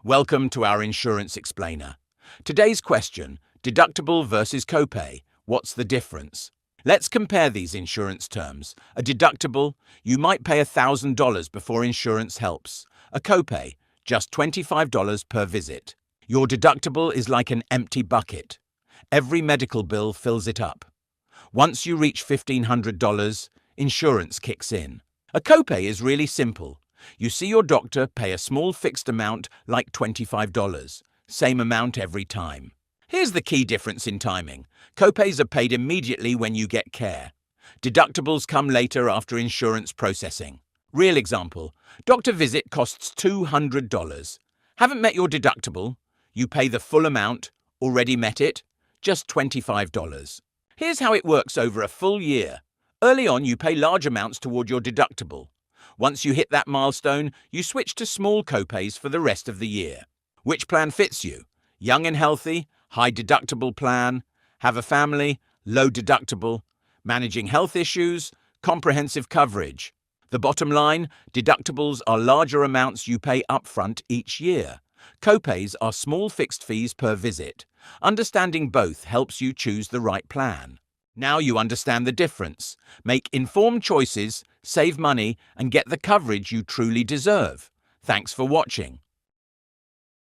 Welcome to our Insurance Explainer. Today's question, deductible versus copay. What's the difference? Let's compare these insurance terms. A deductible, you might pay $1,000 before insurance helps. A copay, just $25 per visit. Your deductible is like an empty bucket. Every medical bill fills it up. Once you reach $1,500, insurance kicks in. A copay is really simple. You see your doctor, pay a small fixed amount like $25. Same amount every time. Here's the key difference in timing. Copays are paid immediately when you get care. Deductibles come later after insurance processing. Real example, doctor visit costs $200. Haven't met your deductible? You pay the full amount. Already met it? Just $25. Here's how it works over a full year. Early on, you pay large amounts toward your deductible. Once you hit that milestone, you switch to small copays for the rest of the year. Which plan fits you? Young and healthy, high deductible plan, have a family, low deductible, managing health issues, comprehensive coverage. The bottom line, deductibles are larger amounts you pay upfront each year. Copays are small fixed fees per visit. Understanding both helps you choose the right plan. Now you understand the difference. Make informed choices, save money, and get the coverage you truly deserve. Thanks for watching.